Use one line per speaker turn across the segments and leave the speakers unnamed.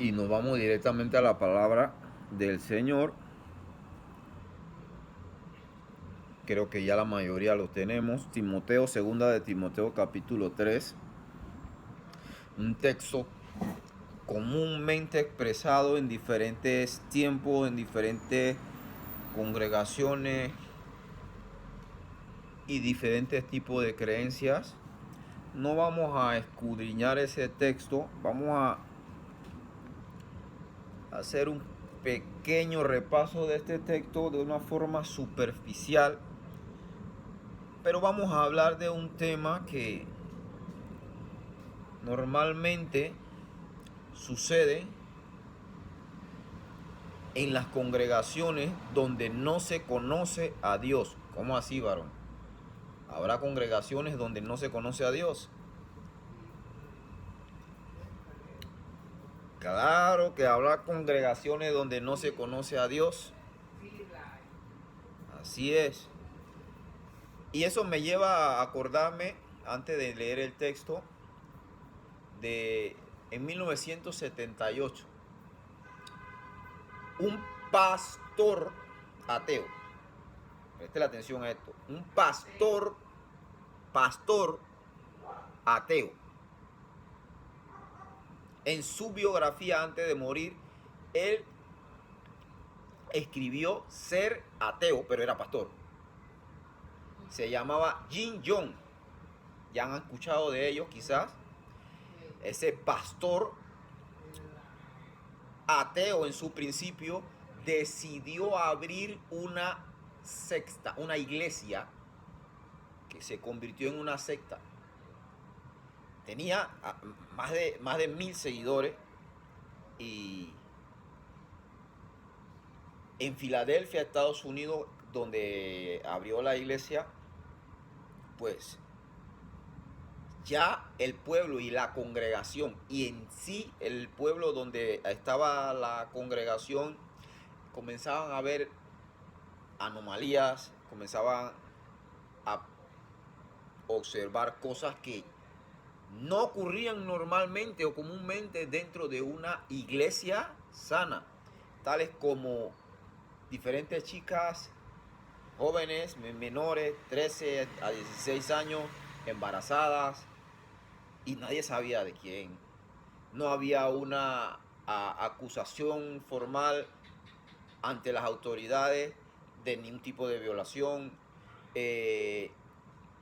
Y nos vamos directamente a la palabra del Señor. Creo que ya la mayoría lo tenemos. Timoteo, segunda de Timoteo, capítulo 3. Un texto comúnmente expresado en diferentes tiempos, en diferentes congregaciones y diferentes tipos de creencias. No vamos a escudriñar ese texto, vamos a hacer un pequeño repaso de este texto de una forma superficial, pero vamos a hablar de un tema que normalmente sucede en las congregaciones donde no se conoce a Dios. ¿Cómo así, varón? ¿Habrá congregaciones donde no se conoce a Dios? Claro que habrá congregaciones donde no se conoce a Dios. Así es. Y eso me lleva a acordarme, antes de leer el texto, de en 1978, un pastor ateo. Preste la atención a esto. Un pastor ateo. En su biografía antes de morir, él escribió ser ateo, pero era pastor. Se llamaba Jin Young. Ya han escuchado de ellos quizás. Ese pastor ateo en su principio decidió abrir una secta, una iglesia que se convirtió en una secta. Tenía más de 1000 seguidores y en Filadelfia, Estados Unidos, donde abrió la iglesia, pues ya el pueblo y la congregación y en sí el pueblo donde estaba la congregación comenzaban a ver anomalías, comenzaban a observar cosas que no ocurrían normalmente o comúnmente dentro de una iglesia sana, tales como diferentes chicas jóvenes, menores, 13 a 16 años, embarazadas, y nadie sabía de quién. No había una acusación formal ante las autoridades de ningún tipo de violación.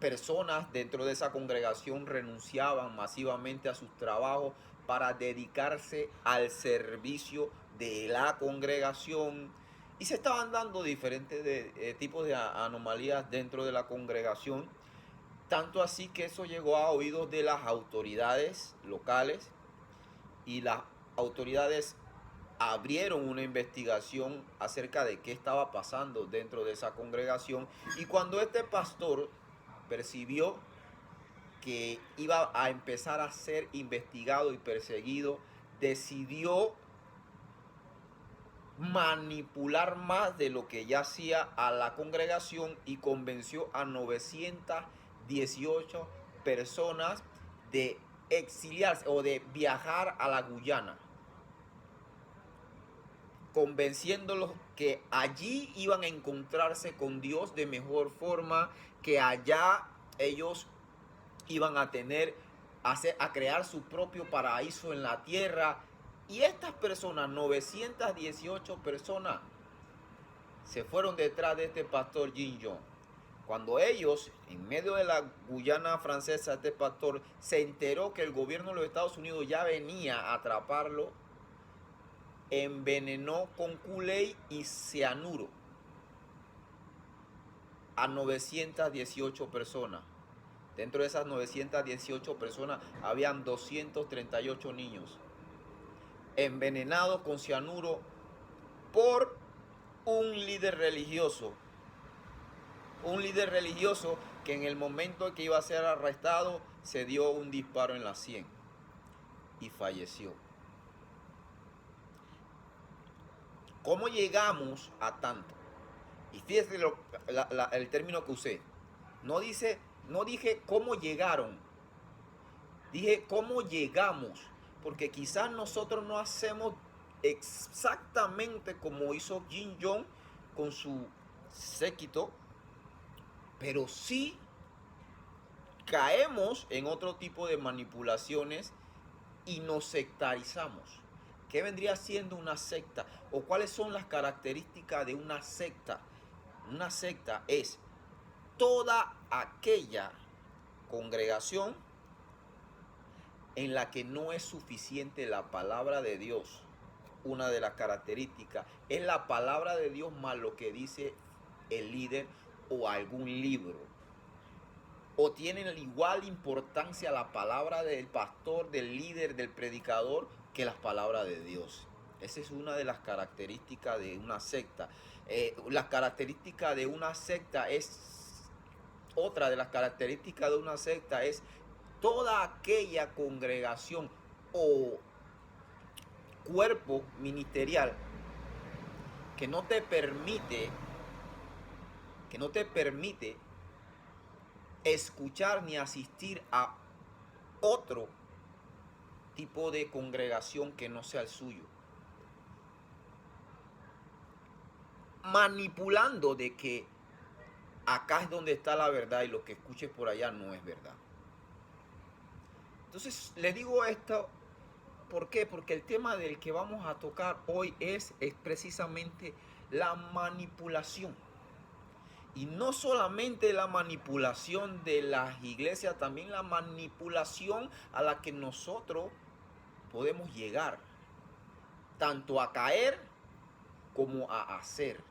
Personas dentro de esa congregación renunciaban masivamente a sus trabajos para dedicarse al servicio de la congregación. Y se estaban dando diferentes tipos de anomalías dentro de la congregación. Tanto así que eso llegó a oídos de las autoridades locales y las autoridades abrieron una investigación acerca de qué estaba pasando dentro de esa congregación. Y cuando este pastor percibió que iba a empezar a ser investigado y perseguido, decidió manipular más de lo que ya hacía a la congregación y convenció a 918 personas de exiliarse o de viajar a la Guyana, convenciéndolos que allí iban a encontrarse con Dios de mejor forma, que allá ellos iban a tener, a crear su propio paraíso en la tierra. Y estas personas, 918 personas, se fueron detrás de este pastor Jin Young. Cuando ellos, en medio de la Guyana francesa, este pastor se enteró que el gobierno de los Estados Unidos ya venía a atraparlo, envenenó con Kool-Aid y cianuro a 918 personas. Dentro de esas 918 personas habían 238 niños envenenados con cianuro por un líder religioso. Un líder religioso que en el momento en que iba a ser arrestado se dio un disparo en la sien y falleció. ¿Cómo llegamos a tanto? Y fíjese el término que usé. No dije cómo llegaron. Dije cómo llegamos. porque quizás nosotros no hacemos exactamente como hizo Kim Jong con su séquito, pero sí caemos en otro tipo de manipulaciones y nos sectarizamos. ¿Qué vendría siendo una secta? ¿O cuáles son las características de una secta? Una secta es toda aquella congregación en la que no es suficiente la palabra de Dios. Una de las características es la palabra de Dios más lo que dice el líder o algún libro. O tienen igual importancia la palabra del pastor, del líder, del predicador que las palabras de Dios. Esa es una de las características de una secta. La característica de una secta es, otra de las características de una secta es toda aquella congregación o cuerpo ministerial que no te permite, que no te permite escuchar ni asistir a otro tipo de congregación que no sea el suyo, manipulando de que acá es donde está la verdad y lo que escuches por allá no es verdad. Entonces le digo esto, ¿por qué? Porque el tema del que vamos a tocar hoy es precisamente la manipulación. Y no solamente la manipulación de las iglesias, también la manipulación a la que nosotros podemos llegar, tanto a caer como a hacer.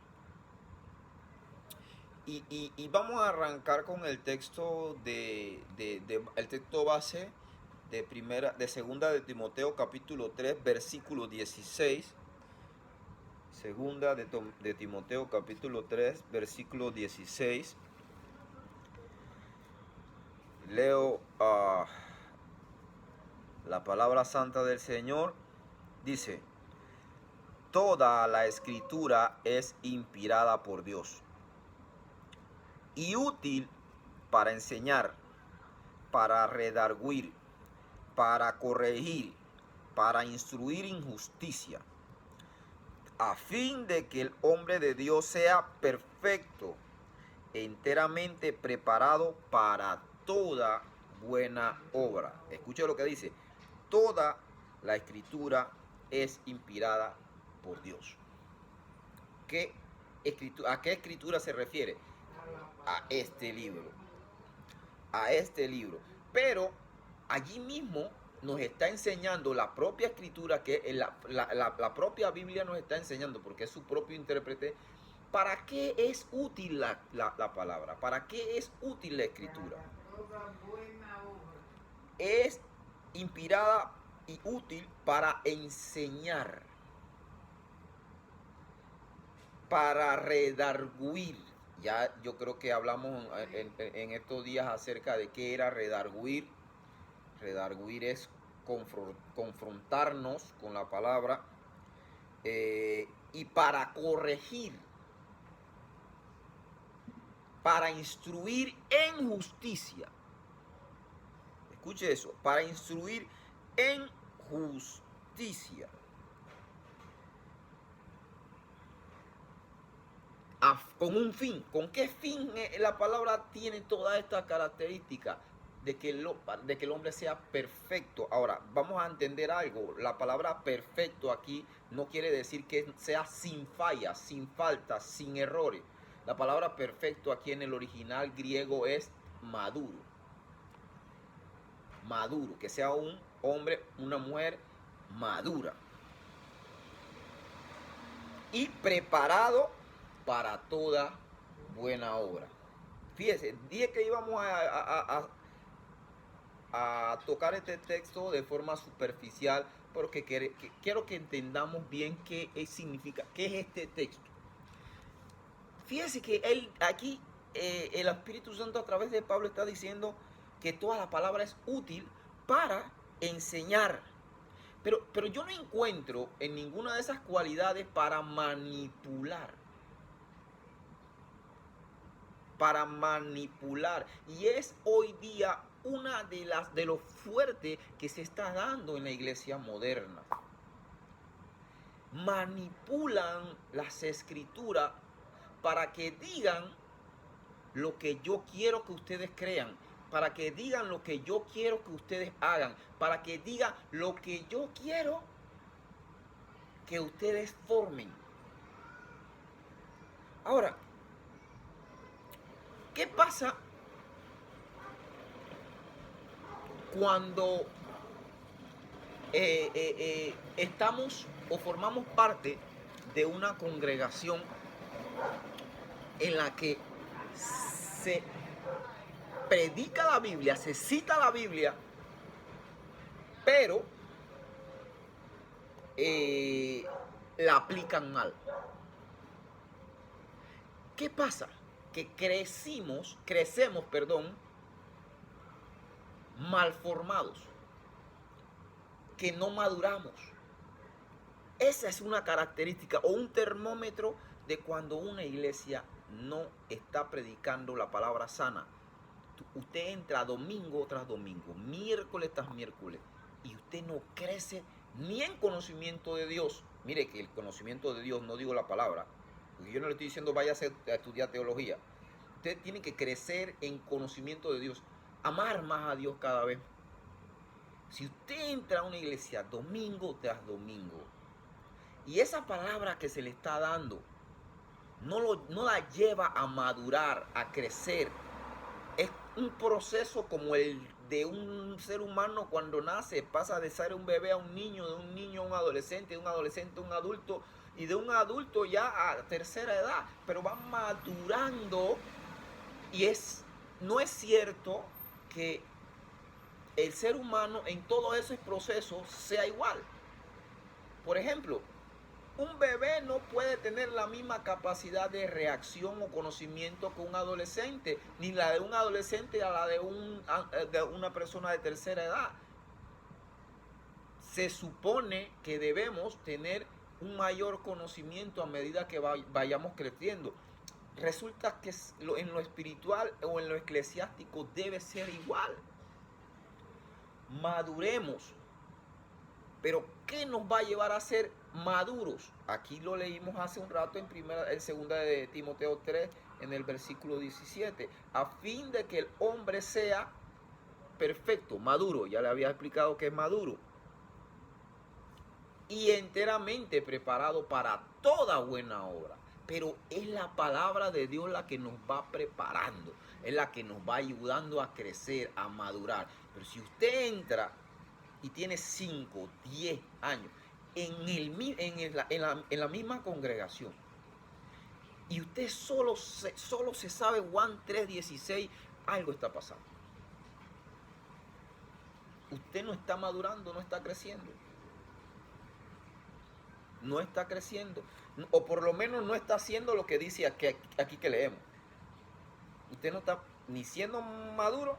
Y vamos a arrancar con el texto el texto base de segunda de Timoteo capítulo 3 versículo 16. Segunda de Timoteo capítulo 3 versículo 16. Leo la palabra santa del Señor. Dice: toda la escritura es inspirada por Dios y útil para enseñar, para redarguir, para corregir, para instruir en justicia, a fin de que el hombre de Dios sea perfecto, enteramente preparado para toda buena obra. Escuche lo que dice: toda la escritura es inspirada por Dios. ¿A qué escritura se refiere? A este libro. A este libro. Pero allí mismo nos está enseñando la propia escritura, que la propia Biblia nos está enseñando, porque es su propio intérprete, para qué es útil la palabra, para qué es útil la escritura. Es inspirada y útil para enseñar, para redarguir. Ya yo creo que hablamos en estos días acerca de qué era redarguir. Redarguir es confrontarnos con la palabra, y para corregir, para instruir en justicia. Escuche eso: para instruir en justicia. Con un fin. ¿Con qué fin la palabra tiene toda esta característica? De que el hombre sea perfecto. Ahora, vamos a entender algo. La palabra perfecto aquí no quiere decir que sea sin fallas, sin faltas, sin errores. La palabra perfecto aquí en el original griego es maduro. Maduro, que sea un hombre, una mujer madura. Y preparado para toda buena obra. Fíjese, dije que íbamos a tocar este texto de forma superficial, porque quiero que entendamos bien qué significa, qué es este texto. Fíjese que aquí el Espíritu Santo a través de Pablo está diciendo que toda la palabra es útil para enseñar. Pero yo no encuentro en ninguna de esas cualidades para manipular. Para manipular. Y es hoy día una de lo fuerte que se está dando en la iglesia moderna. Manipulan las escrituras para que digan lo que yo quiero que ustedes crean, para que digan lo que yo quiero que ustedes hagan, para que digan lo que yo quiero que ustedes formen. Ahora, ¿qué pasa cuando estamos o formamos parte de una congregación en la que se predica la Biblia, se cita la Biblia, pero la aplican mal? ¿Qué pasa? Que crecemos, mal formados, que no maduramos. Esa es una característica o un termómetro de cuando una iglesia no está predicando la palabra sana. Usted entra domingo tras domingo, miércoles tras miércoles, y usted no crece ni en conocimiento de Dios. Mire que el conocimiento de Dios, no digo la palabra, porque yo no le estoy diciendo vaya a estudiar teología. Usted tiene que crecer en conocimiento de Dios, amar más a Dios cada vez. Si usted entra a una iglesia domingo tras domingo y esa palabra que se le está dando no la lleva a madurar, a crecer, es un proceso como el de un ser humano cuando nace, pasa de ser un bebé a un niño, de un niño a un adolescente, de un adolescente a un adulto, y de un adulto ya a tercera edad, pero va madurando. Y no es cierto que el ser humano en todos esos procesos sea igual. Por ejemplo, un bebé no puede tener la misma capacidad de reacción o conocimiento que un adolescente, ni la de un adolescente a la de una persona de tercera edad. Se supone que debemos tener un mayor conocimiento a medida que vayamos creciendo. Resulta que en lo espiritual o en lo eclesiástico debe ser igual. Maduremos. Pero ¿qué nos va a llevar a ser maduros? Aquí lo leímos hace un rato en segunda de Timoteo 3, en el versículo 17. A fin de que el hombre sea perfecto, maduro. Ya le había explicado que es maduro. Y enteramente preparado para toda buena obra. Pero es la palabra de Dios la que nos va preparando. Es la que nos va ayudando a crecer, a madurar. Pero si usted entra y tiene 5, 10 años en la misma congregación y usted solo se sabe Juan 3:16, algo está pasando. Usted no está madurando, no está creciendo. No está creciendo, o por lo menos no está haciendo lo que dice aquí que leemos. Usted no está ni siendo maduro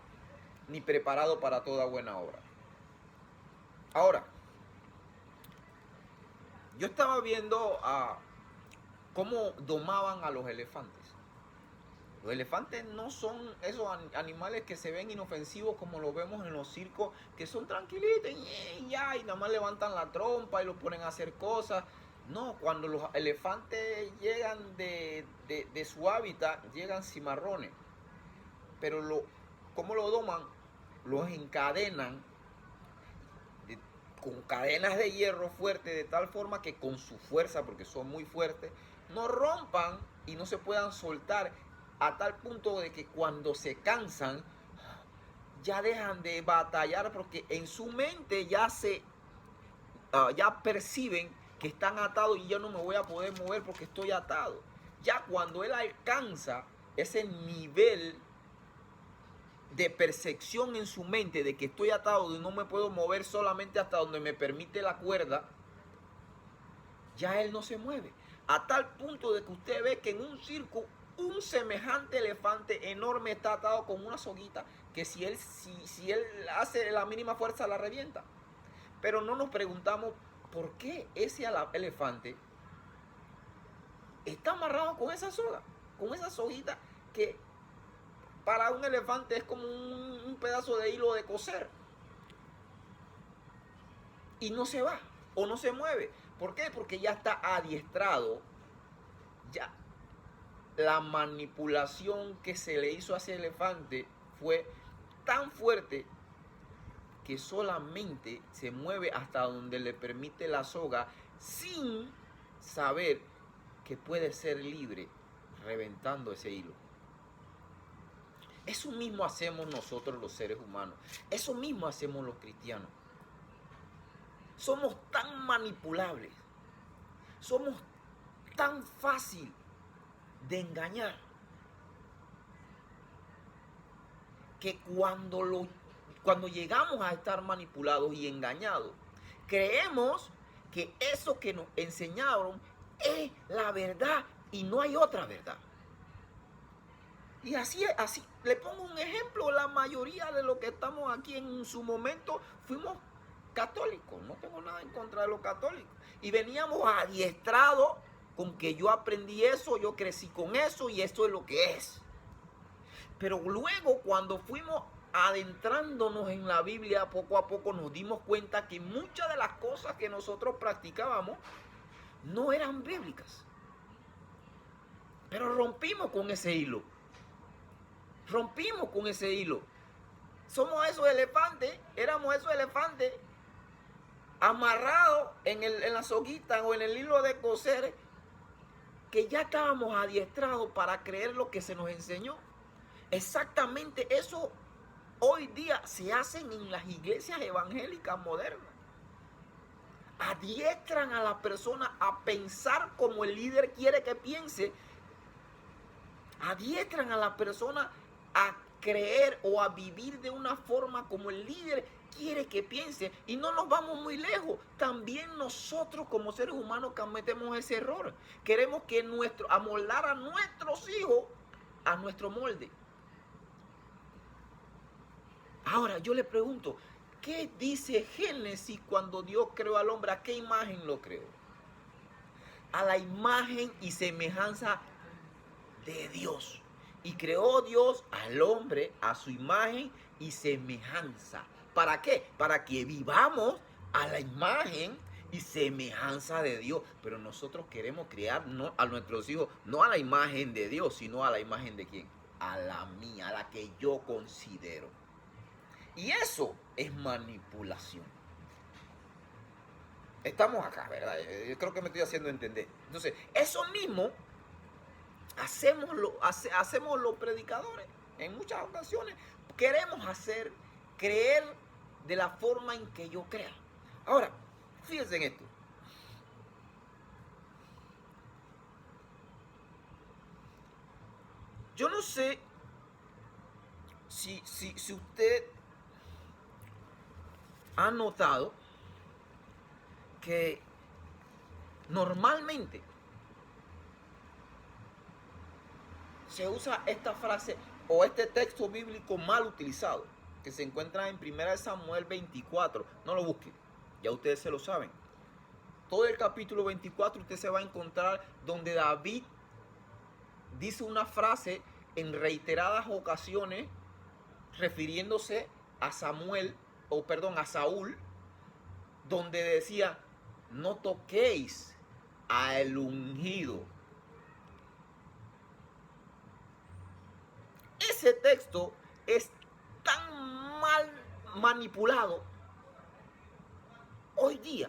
ni preparado para toda buena obra. Ahora, yo estaba viendo cómo domaban a los elefantes. Los elefantes no son esos animales que se ven inofensivos como lo vemos en los circos, que son tranquilitos y nada más levantan la trompa y los ponen a hacer cosas. No, cuando los elefantes llegan de su hábitat, llegan cimarrones. Pero ¿cómo lo doman? Los encadenan con cadenas de hierro fuertes, de tal forma que con su fuerza, porque son muy fuertes, no rompan y no se puedan soltar, a tal punto de que cuando se cansan ya dejan de batallar, porque en su mente ya perciben que están atados y yo no me voy a poder mover porque estoy atado. Ya cuando él alcanza ese nivel de percepción en su mente de que estoy atado y no me puedo mover solamente hasta donde me permite la cuerda, ya él no se mueve. A tal punto de que usted ve que en un circo un semejante elefante enorme está atado con una soguita que si él hace la mínima fuerza la revienta. Pero no nos preguntamos por qué ese elefante está amarrado con esa soga, con esa soguita que para un elefante es como un pedazo de hilo de coser. Y no se va o no se mueve. ¿Por qué? Porque ya está adiestrado. Ya la manipulación que se le hizo a ese elefante fue tan fuerte que solamente se mueve hasta donde le permite la soga sin saber que puede ser libre reventando ese hilo. Eso mismo hacemos nosotros los seres humanos. Eso mismo hacemos los cristianos. Somos tan manipulables. Somos tan fácil de engañar que cuando llegamos a estar manipulados y engañados, creemos que eso que nos enseñaron es la verdad y no hay otra verdad. Y así, le pongo un ejemplo, la mayoría de los que estamos aquí en su momento fuimos católicos, no tengo nada en contra de los católicos, y veníamos adiestrados con que yo aprendí eso, yo crecí con eso y esto es lo que es. Pero luego cuando fuimos adentrándonos en la Biblia, poco a poco nos dimos cuenta que muchas de las cosas que nosotros practicábamos no eran bíblicas. Pero rompimos con ese hilo. Rompimos con ese hilo. Somos esos elefantes, éramos esos elefantes amarrados en la soguita o en el hilo de coser, que ya estábamos adiestrados para creer lo que se nos enseñó. Exactamente eso hoy día se hacen en las iglesias evangélicas modernas. Adiestran a la persona a pensar como el líder quiere que piense. Adiestran a la persona a creer o a vivir de una forma como el líder quiere que piense. Y no nos vamos muy lejos. También nosotros como seres humanos cometemos ese error. Queremos que amoldar a nuestros hijos a nuestro molde. Ahora yo le pregunto, ¿qué dice Génesis cuando Dios creó al hombre? ¿A qué imagen lo creó? A la imagen y semejanza de Dios. Y creó Dios al hombre a su imagen y semejanza. ¿Para qué? Para que vivamos a la imagen y semejanza de Dios. Pero nosotros queremos crear no a nuestros hijos, no a la imagen de Dios, sino a la imagen de ¿quién? A la mía, a la que yo considero. Y eso es manipulación. Estamos acá, ¿verdad? Yo creo que me estoy haciendo entender. Entonces, eso mismo hacemos los predicadores en muchas ocasiones. Queremos creer de la forma en que yo crea. Ahora, fíjense en esto. Yo no sé si usted ha notado que normalmente se usa esta frase o este texto bíblico mal utilizado, que se encuentra en 1 Samuel 24. No lo busquen, ya ustedes se lo saben. Todo el capítulo 24 usted se va a encontrar donde David dice una frase en reiteradas ocasiones refiriéndose a Saúl, donde decía, no toquéis al ungido. Ese texto es tan mal manipulado hoy día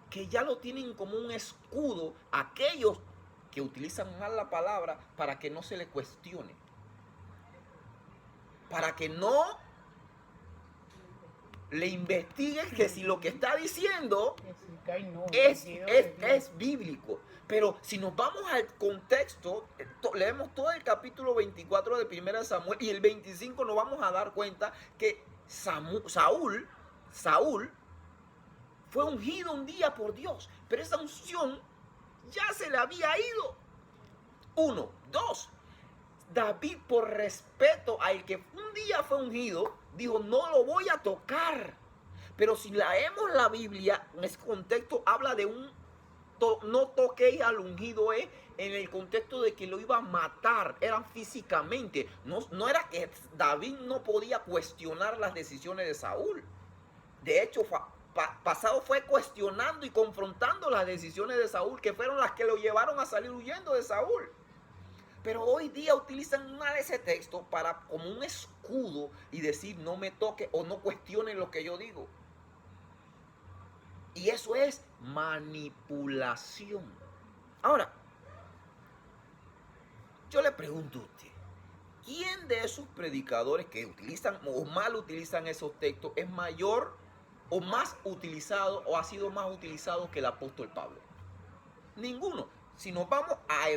que ya lo tienen como un escudo aquellos que utilizan mal la palabra para que no se le cuestione, para que no le investiguen que si lo que está diciendo es bíblico. Pero si nos vamos al contexto, leemos todo el capítulo 24 de 1 Samuel y el 25, nos vamos a dar cuenta que Saúl fue ungido un día por Dios, pero esa unción ya se le había ido. 1, 2. David, por respeto al que un día fue ungido, dijo, no lo voy a tocar. Pero si leemos la Biblia, en ese contexto habla de un no toquéis al ungido en el contexto de que lo iba a matar, eran físicamente. No era que David no podía cuestionar las decisiones de Saúl. De hecho, pasado fue cuestionando y confrontando las decisiones de Saúl, que fueron las que lo llevaron a salir huyendo de Saúl. Pero hoy día utilizan ese texto como un escudo y decir no me toque o no cuestionen lo que yo digo. Y eso es manipulación. Ahora, yo le pregunto a usted, ¿quién de esos predicadores que utilizan o mal utilizan esos textos es mayor o más utilizado o ha sido más utilizado que el apóstol Pablo? Ninguno. Si nos vamos a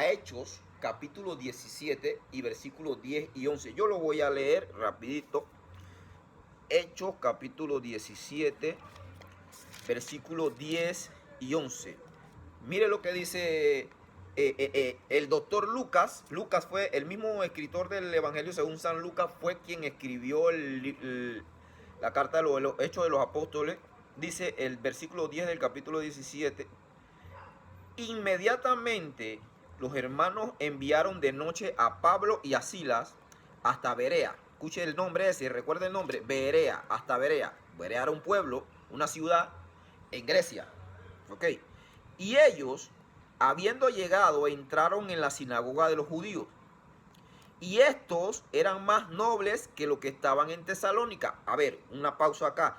Hechos, capítulo 17 y versículos 10 y 11. Yo lo voy a leer rapidito. Hechos, capítulo 17, versículos 10 y 11. Mire lo que dice el doctor Lucas. Lucas fue el mismo escritor del Evangelio según San Lucas, fue quien escribió la carta de los Hechos de los Apóstoles. Dice el versículo 10 del capítulo 17. Inmediatamente los hermanos enviaron de noche a Pablo y a Silas hasta Berea. Escuche el nombre ese, recuerde el nombre, Berea, hasta Berea. Berea era un pueblo, una ciudad en Grecia. ¿Ok? Y ellos, habiendo llegado, entraron en la sinagoga de los judíos. Y estos eran más nobles que los que estaban en Tesalónica. A ver, una pausa acá.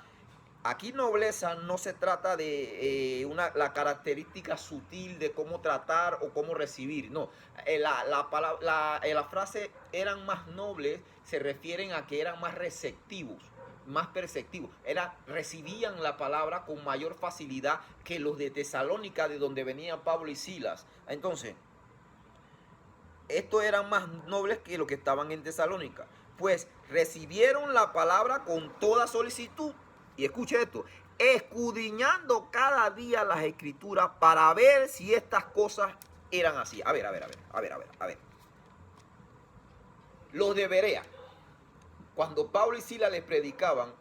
Aquí nobleza no se trata de la característica sutil de cómo tratar o cómo recibir. No, la frase eran más nobles se refieren a que eran más receptivos, más perceptivos. Recibían la palabra con mayor facilidad que los de Tesalónica, de donde venían Pablo y Silas. Entonces, estos eran más nobles que los que estaban en Tesalónica, pues recibieron la palabra con toda solicitud. Y escuche esto, escudriñando cada día las escrituras para ver si estas cosas eran así. A ver. Los de Berea, cuando Pablo y Silas les predicaban,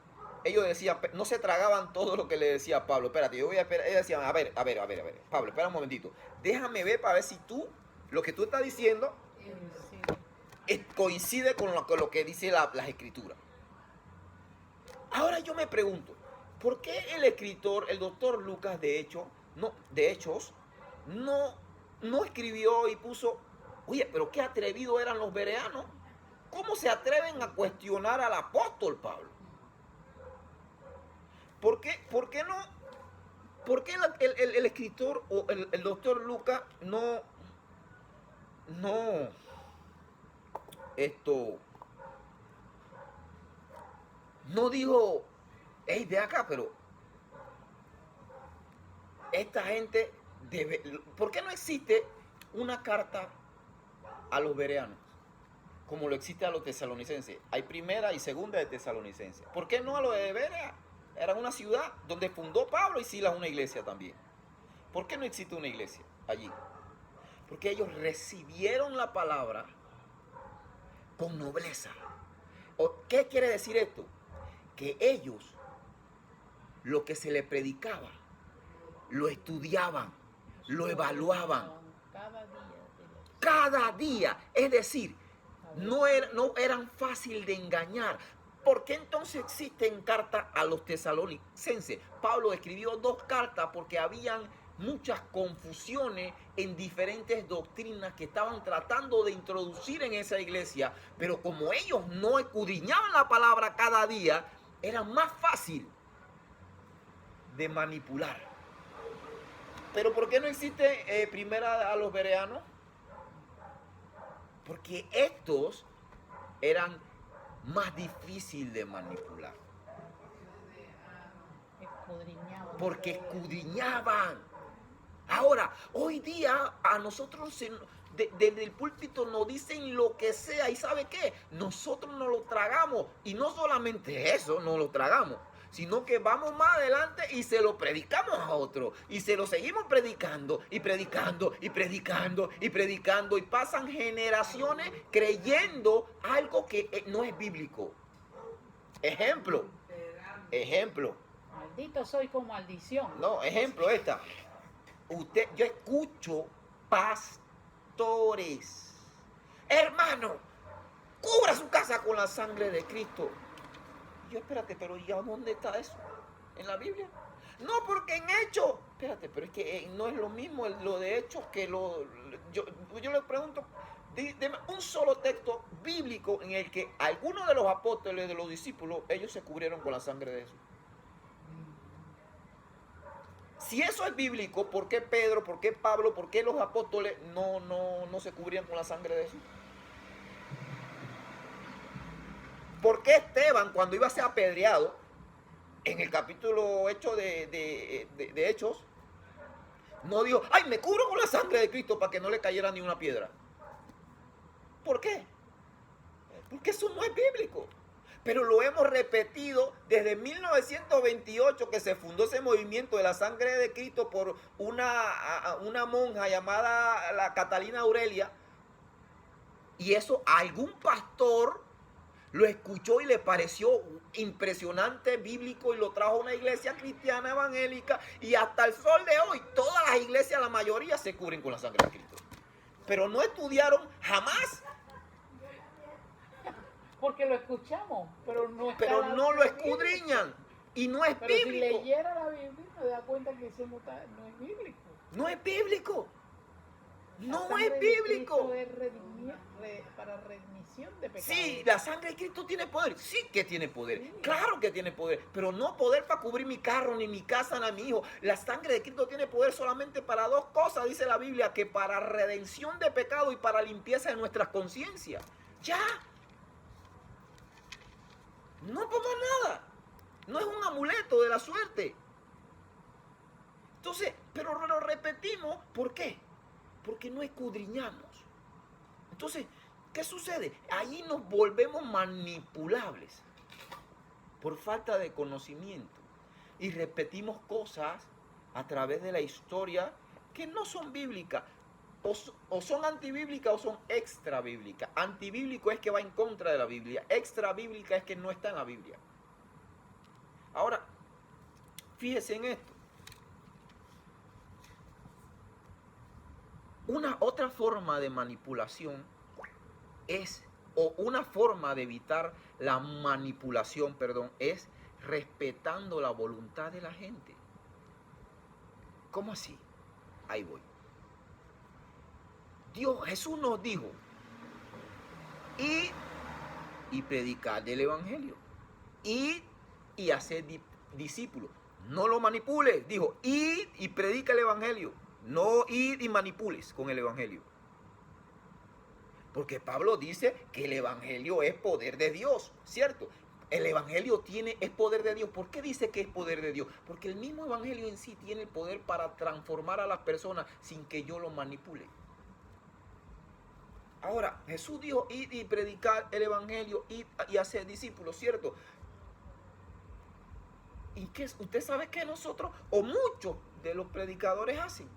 ellos decían, no se tragaban todo lo que le decía Pablo. Espérate, yo voy a esperar. Ellos decían, a ver, Pablo, espera un momentito. Déjame ver para ver si lo que tú estás diciendo, coincide con lo que dice las escrituras. Ahora yo me pregunto, ¿por qué el escritor, el doctor Lucas de Hechos, no escribió y puso, oye, pero qué atrevidos eran los bereanos? ¿Cómo se atreven a cuestionar al apóstol Pablo? ¿Por qué no? ¿Por qué el escritor o el doctor Lucas no dijo, hey, de acá, pero esta gente ¿por qué no existe una carta a los bereanos como lo existe a los tesalonicenses? Hay primera y segunda de Tesalonicenses. ¿Por qué no a los de Berea? Era una ciudad donde fundó Pablo y Silas una iglesia también. ¿Por qué no existe una iglesia allí? Porque ellos recibieron la palabra con nobleza. ¿Qué quiere decir esto? Que ellos, lo que se les predicaba, lo estudiaban, lo evaluaban. Cada día. Es decir, no eran fácil de engañar. ¿Por qué entonces existen cartas a los tesalonicenses? Pablo escribió 2 cartas porque habían muchas confusiones en diferentes doctrinas que estaban tratando de introducir en esa iglesia, pero como ellos no escudriñaban la palabra cada día, era más fácil de manipular. Pero ¿por qué no existe primera a los bereanos? Porque estos eran más difíciles de manipular. Porque escudriñaban. Ahora, hoy día a nosotros desde el púlpito nos dicen lo que sea, y ¿sabe qué? Nosotros nos lo tragamos, y no solamente eso, nos lo tragamos, sino que vamos más adelante y se lo predicamos a otro, y se lo seguimos predicando, y predicando, y predicando, y predicando, y pasan generaciones creyendo algo que no es bíblico. Ejemplo.
Maldito soy con maldición.
No, ejemplo esta. yo escucho pastores, hermano, cubra su casa con la sangre de Cristo. Yo, espérate, pero ¿y a dónde está eso? ¿En la Biblia? No, porque en Hechos, espérate, pero es que no es lo mismo lo de Hechos que yo le pregunto, dime un solo texto bíblico en el que algunos de los apóstoles, de los discípulos, ellos se cubrieron con la sangre de Jesús. Si eso es bíblico, ¿por qué Pedro, por qué Pablo, por qué los apóstoles no se cubrían con la sangre de Jesús? ¿Por qué Esteban, cuando iba a ser apedreado, en el capítulo hecho de Hechos, no dijo, ay, me cubro con la sangre de Cristo para que no le cayera ni una piedra? ¿Por qué? Porque eso no es bíblico. Pero lo hemos repetido desde 1928, que se fundó ese movimiento de la sangre de Cristo por una monja llamada la Catalina Aurelia. Y eso algún pastor lo escuchó y le pareció impresionante, bíblico, y lo trajo a una iglesia cristiana evangélica. Y hasta el sol de hoy, todas las iglesias, la mayoría, se cubren con la sangre de Cristo. Pero no estudiaron jamás.
Porque lo escuchamos, pero
no lo escudriñan. Y no es
pero
bíblico.
Si leyera la Biblia, me da cuenta que eso no es bíblico.
No es bíblico. No
es
bíblico.
Es para remisión de pecados.
Sí, la sangre de Cristo tiene poder. Sí que tiene poder.
Sí.
Claro que tiene poder. Pero no poder para cubrir mi carro, ni mi casa, ni mi hijo. La sangre de Cristo tiene poder solamente para dos cosas, dice la Biblia, que para redención de pecado y para limpieza de nuestras conciencias. Ya. No por nada. No es un amuleto de la suerte. Entonces, pero lo repetimos, ¿por qué? Porque no escudriñamos. Entonces, ¿qué sucede? Ahí nos volvemos manipulables por falta de conocimiento. Y repetimos cosas a través de la historia que no son bíblicas. O son antibíblicas o son extra bíblicas. Antibíblico es que va en contra de la Biblia. Extra bíblica es que no está en la Biblia. Ahora, fíjese en esto. Una otra forma de manipulación o una forma de evitar la manipulación, es respetando la voluntad de la gente. ¿Cómo así? Ahí voy. Jesús nos dijo, id y predicad el evangelio. Id y haced discípulos. No lo manipules, dijo, id y predica el evangelio. No id y manipules con el evangelio. Porque Pablo dice que el evangelio es poder de Dios, ¿cierto? El evangelio es poder de Dios. ¿Por qué dice que es poder de Dios? Porque el mismo evangelio en sí tiene el poder para transformar a las personas sin que yo lo manipule. Ahora, Jesús dijo, id y predicar el evangelio, id y hacer discípulos, ¿cierto? ¿Y qué? Usted sabe que nosotros, o muchos de los predicadores hacen.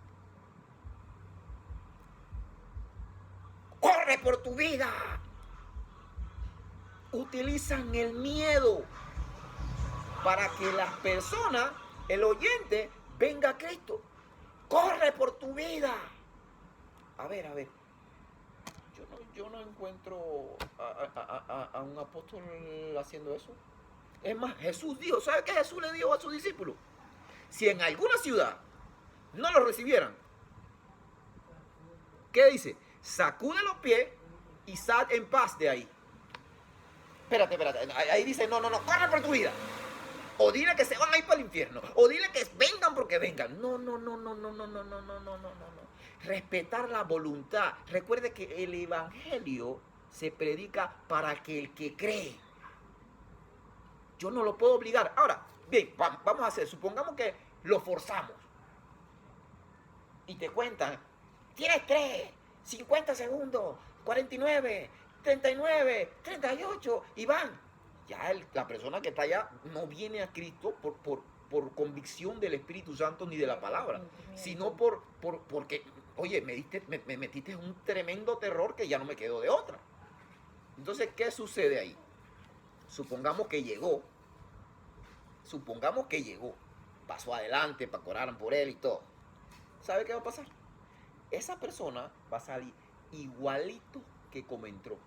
¡Corre por tu vida! Utilizan el miedo para que las personas, el oyente, venga a Cristo. ¡Corre por tu vida! A ver. Yo no encuentro a un apóstol haciendo eso. Es más, Jesús dijo, ¿sabe qué Jesús le dijo a sus discípulos? Si en alguna ciudad no lo recibieran, ¿qué dice? Sacude los pies y sal en paz de ahí. Espérate. Ahí dice, no, corre por tu vida. O dile que se van a ir para el infierno. O dile que vengan porque vengan. No. Respetar la voluntad. Recuerde que el evangelio se predica para que el que cree. Yo no lo puedo obligar. Ahora, bien, vamos a hacer. Supongamos que lo forzamos. Y te cuentan, tienes 50 segundos, 49, 39, 38, y van. Ya la persona que está allá no viene a Cristo por convicción del Espíritu Santo ni de la palabra, sino porque, oye, me metiste en un tremendo terror que ya no me quedo de otra. Entonces, ¿qué sucede ahí? Supongamos que llegó, pasó adelante para que oraran por él y todo. ¿sabe qué va a pasar? Esa persona va a salir igualito que como entró.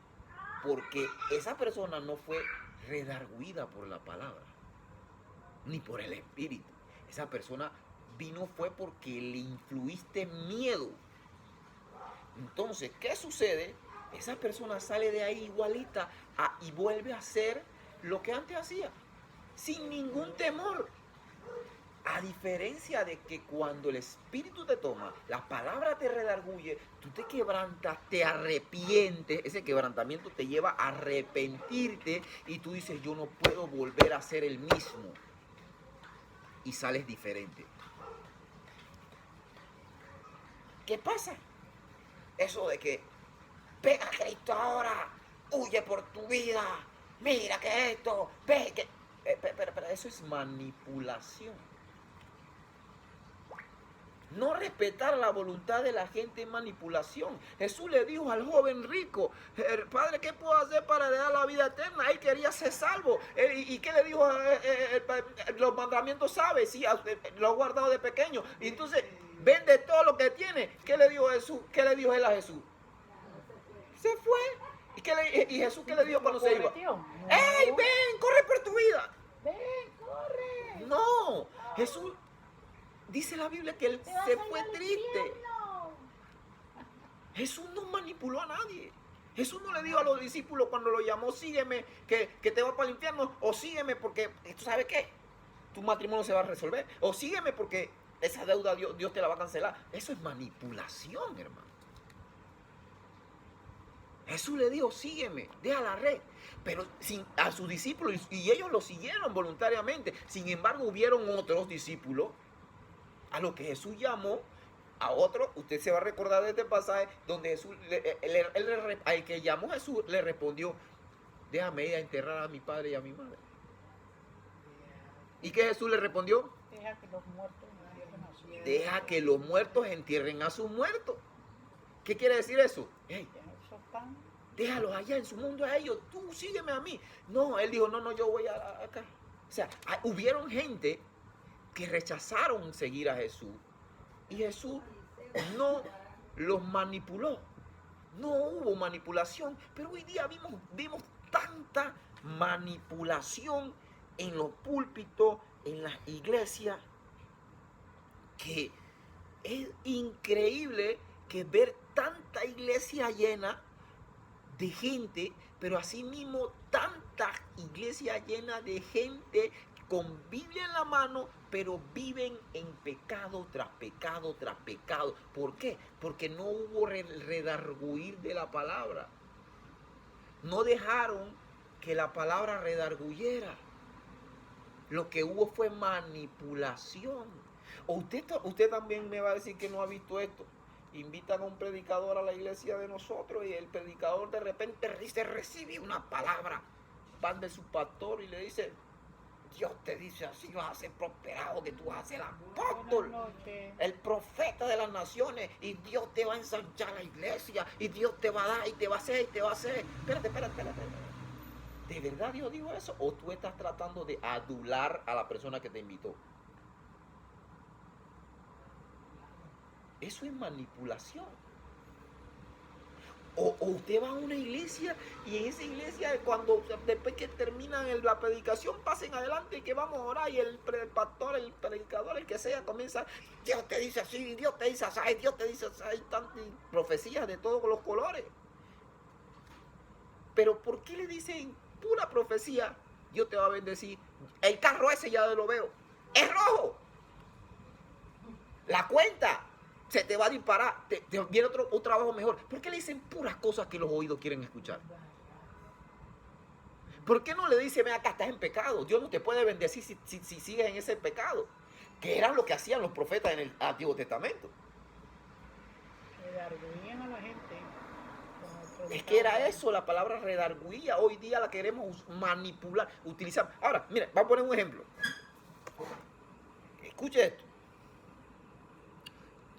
Porque esa persona no fue redarguida por la palabra, ni por el espíritu. Esa persona vino fue porque le influiste miedo. Entonces, ¿qué sucede? Esa persona sale de ahí igualita y vuelve a hacer lo que antes hacía, sin ningún temor. A diferencia de que cuando el espíritu te toma, la palabra te redarguye, tú te quebrantas, te arrepientes, ese quebrantamiento te lleva a arrepentirte y tú dices, yo no puedo volver a ser el mismo. Y sales diferente. ¿Qué pasa? Eso de que, ven a Cristo ahora, huye por tu vida, mira que esto, ve que... Pero eso es manipulación. No respetar la voluntad de la gente es manipulación. Jesús le dijo al joven rico, Padre, ¿qué puedo hacer para heredar la vida eterna? Él quería ser salvo. ¿Y qué le dijo? Los mandamientos sabe, sí, lo ha guardado de pequeño. Y entonces, vende todo lo que tiene. ¿Qué le dijo Jesús? ¿Qué le dijo él a Jesús? Se fue. ¿Y Jesús qué le dijo cuando se iba? ¡Ey, ven, corre por tu vida!
Ven, corre.
No, Jesús... Dice la Biblia que él se fue triste. Jesús no manipuló a nadie. Jesús no le dijo a los discípulos cuando lo llamó, sígueme, que te va para el infierno, o sígueme porque, ¿tú sabes qué? Tu matrimonio se va a resolver, o sígueme porque esa deuda Dios te la va a cancelar. Eso es manipulación, hermano. Jesús le dijo, sígueme, deja la red. Pero a sus discípulos, y ellos lo siguieron voluntariamente. Sin embargo, hubieron otros discípulos a lo que Jesús llamó a otro. Usted se va a recordar de este pasaje donde Jesús, al que llamó Jesús, le respondió, déjame ir a enterrar a mi padre y a mi madre. ¿Y qué Jesús le respondió?
Deja que los muertos entierren a sus muertos.
Deja que los muertos entierren a sus muertos. ¿Qué quiere decir eso? Hey, déjalos allá en su mundo a ellos, tú sígueme a mí. No, él dijo, no, yo voy acá. O sea, hubieron gente que rechazaron seguir a Jesús y Jesús no los manipuló. No hubo manipulación, pero hoy día vimos tanta manipulación en los púlpitos, en las iglesias, que es increíble que ver tanta iglesia llena de gente, pero asimismo tanta iglesia llena de gente con Biblia en la mano, pero viven en pecado tras pecado tras pecado. ¿Por qué? Porque no hubo redarguir de la palabra. No dejaron que la palabra redarguyera. Lo que hubo fue manipulación. O usted también me va a decir que no ha visto esto. Invitan a un predicador a la iglesia de nosotros y el predicador de repente recibe una palabra. Van de su pastor y le dice, Dios te dice así, vas a ser prosperado, que tú vas a ser apóstol, el profeta de las naciones, y Dios te va a ensanchar la iglesia, y Dios te va a dar, y te va a hacer, y te va a hacer. Espérate. ¿De verdad Dios dijo eso? ¿O tú estás tratando de adular a la persona que te invitó? Eso es manipulación. O usted va a una iglesia y en esa iglesia, después que terminan la predicación, pasen adelante y que vamos a orar, y el pastor, el predicador, el que sea, comienza, Dios te dice así, Dios te dice así, Dios te dice así, hay tantas profecías de todos los colores. Pero ¿por qué le dicen pura profecía? Dios te va a bendecir. El carro ese ya lo veo, es rojo. La cuenta se te va a disparar, te viene otro trabajo mejor. ¿Por qué le dicen puras cosas que los oídos quieren escuchar? ¿Por qué no le dice, ven acá, estás en pecado? Dios no te puede bendecir si sigues en ese pecado. Que era lo que hacían los profetas en el Antiguo Testamento.
Redarguían a la gente.
Es que era eso, la palabra redarguía. Hoy día la queremos manipular, utilizar. Ahora, mire, vamos a poner un ejemplo. Escuche esto.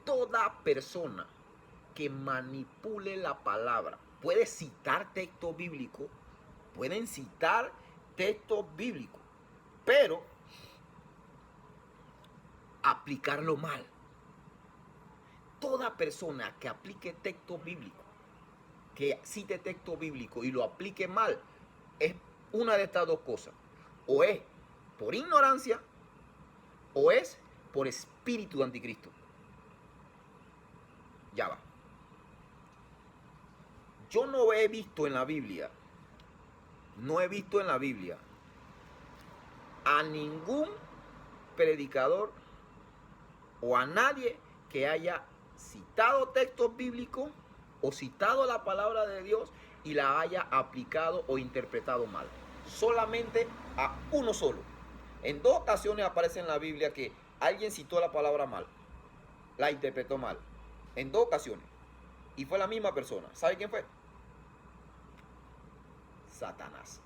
Toda persona que manipule la palabra puede citar texto bíblico, pueden citar textos bíblicos, pero aplicarlo mal. toda persona que aplique texto bíblico, que cite texto bíblico y lo aplique mal, es una de estas dos cosas. O es por ignorancia o es por espíritu de anticristo. Ya va. Yo no he visto en la Biblia, a ningún predicador o a nadie que haya citado textos bíblicos o citado la palabra de Dios y la haya aplicado o interpretado mal. Solamente a uno solo. En 2 ocasiones aparece en la Biblia que alguien citó la palabra mal, la interpretó mal. En 2 ocasiones. Y fue la misma persona. ¿Sabe quién fue? Satanás.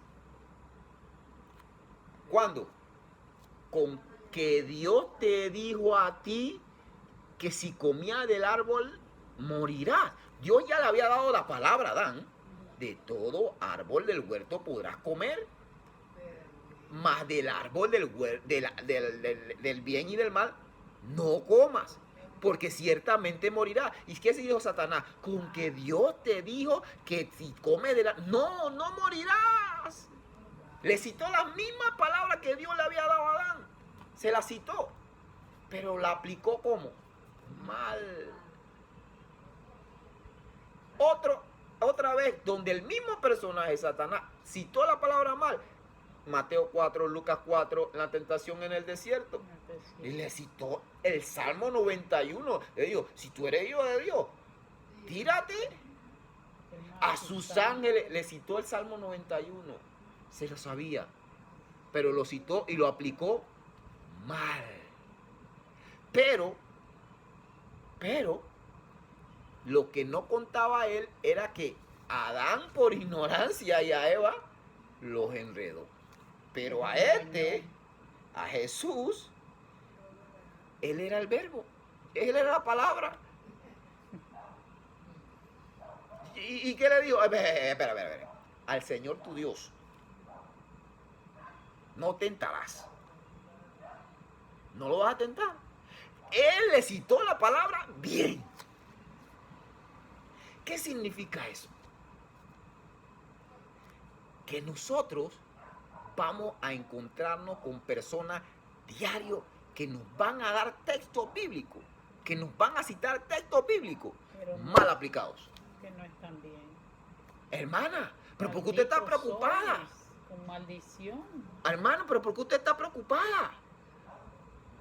¿Cuándo? Con que Dios te dijo a ti que si comía del árbol morirás. Dios ya le había dado la palabra a Adán. De todo árbol del huerto podrás comer, mas del árbol del bien y del mal no comas, porque ciertamente morirás. ¿Y qué se dijo Satanás? Con que Dios te dijo que si comes de la... No morirás. Le citó las mismas palabras que Dios le había dado a Adán. Se las citó, pero la aplicó como mal. Otra vez, donde el mismo personaje, Satanás, citó la palabra mal. Mateo 4, Lucas 4, la tentación en el desierto. Y le citó el Salmo 91. Le dijo, si tú eres hijo de Dios, tírate. A sus ángeles le citó el Salmo 91. Se lo sabía, pero lo citó y lo aplicó mal. Pero, lo que no contaba él era que Adán por ignorancia y a Eva los enredó. Pero a a Jesús, él era el verbo, él era la palabra. ¿Y qué le dijo? Espera. Al Señor tu Dios no tentarás. No lo vas a tentar. Él le citó la palabra bien. ¿Qué significa eso? Que nosotros vamos a encontrarnos con personas diario que nos van a dar textos bíblicos, que nos van a citar textos bíblicos mal aplicados.
Que no están bien.
Hermana, pero ¿por qué usted está preocupada?
Con maldición.
Hermano, pero ¿por qué usted está preocupada?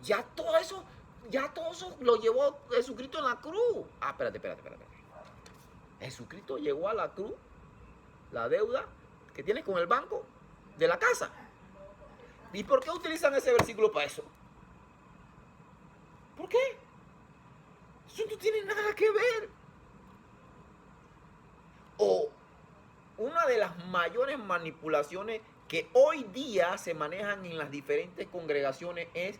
Ya todo eso lo llevó Jesucristo en la cruz. Espérate. Jesucristo llegó a la cruz, la deuda que tiene con el banco de la casa. ¿Y por qué utilizan ese versículo para eso? ¿Por qué? Eso no tiene nada que ver. O una de las mayores manipulaciones que hoy día se manejan en las diferentes congregaciones es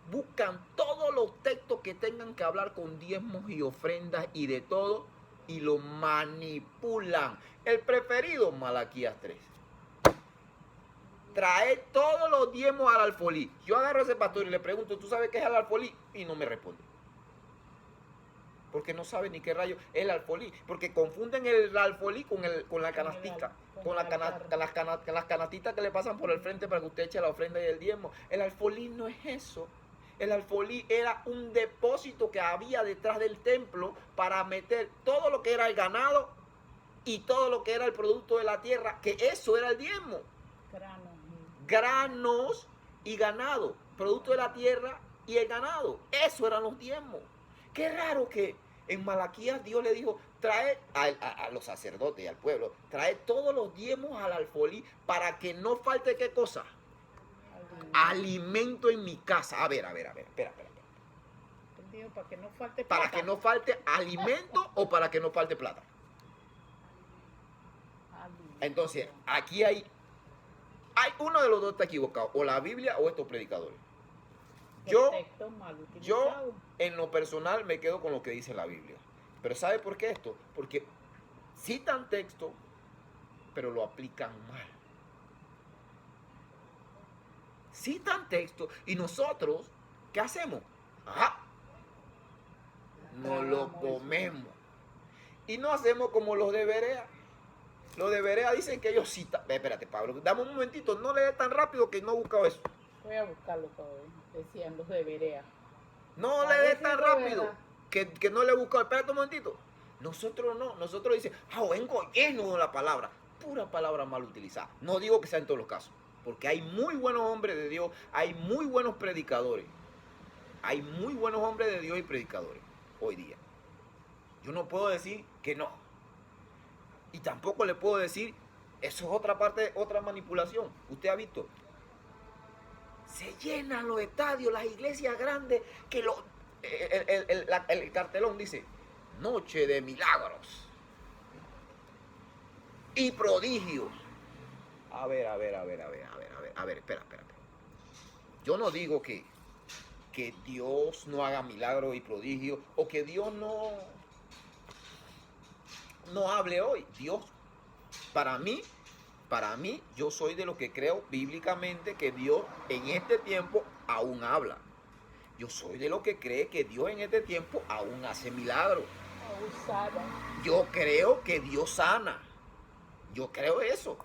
buscan todos los textos que tengan que hablar con diezmos y ofrendas y de todo y lo manipulan. El preferido, Malaquías 3. Trae todos los diezmos al alfolí. Yo agarro a ese pastor y le pregunto, ¿tú sabes qué es el alfolí? Y no me responde. Porque no sabe ni qué rayo es el alfolí. Porque confunden el alfolí con la canastica. Con las canastitas que le pasan por el frente para que usted eche la ofrenda y el diezmo. El alfolí no es eso. El alfolí era un depósito que había detrás del templo para meter todo lo que era el ganado y todo lo que era el producto de la tierra, que eso era el diezmo. Granos y ganado, producto de la tierra y el ganado, eso eran los diezmos. Qué raro que en Malaquías Dios le dijo, trae a los sacerdotes y al pueblo, trae todos los diezmos al alfolí para que no falte ¿qué cosa? Alimento en mi casa. A ver, espera.
Para que no falte plata.
¿Para que no falte alimento o para que no falte plata? Entonces, aquí hay uno de los dos está equivocado, o la Biblia o estos predicadores. Yo, en lo personal, me quedo con lo que dice la Biblia. Pero ¿sabe por qué esto? Porque citan texto, pero lo aplican mal. Citan texto y nosotros, ¿qué hacemos? nos lo
tragamos eso.
comemos. Y no hacemos como los de Berea. Los de Berea dicen que ellos sí. Espérate, Pablo, dame un momentito, no lees tan rápido que no he buscado eso.
Voy a buscarlo todo, decían los de Berea.
No
A
le
ver
des
si
tan
es de
rápido
verdad.
que no le he buscado. Espérate un momentito. Nosotros no, nosotros dicen, vengo lleno de la palabra. Pura palabra mal utilizada. No digo que sea en todos los casos, porque hay muy buenos hombres de Dios, hay muy buenos predicadores. Hay muy buenos hombres de Dios y predicadores hoy día. Yo no puedo decir que no. Y tampoco le puedo decir, eso es otra parte, otra manipulación. Usted ha visto, se llenan los estadios, las iglesias grandes, que el cartelón dice, noche de milagros y prodigios. A ver, espera. Yo no digo que Dios no haga milagros y prodigios, o que Dios no hable hoy. Dios, para mí, yo soy de los que creo bíblicamente que Dios en este tiempo aún habla. Yo soy de los que cree que Dios en este tiempo aún hace milagros.
Abusada.
Yo creo que Dios sana. Yo creo eso.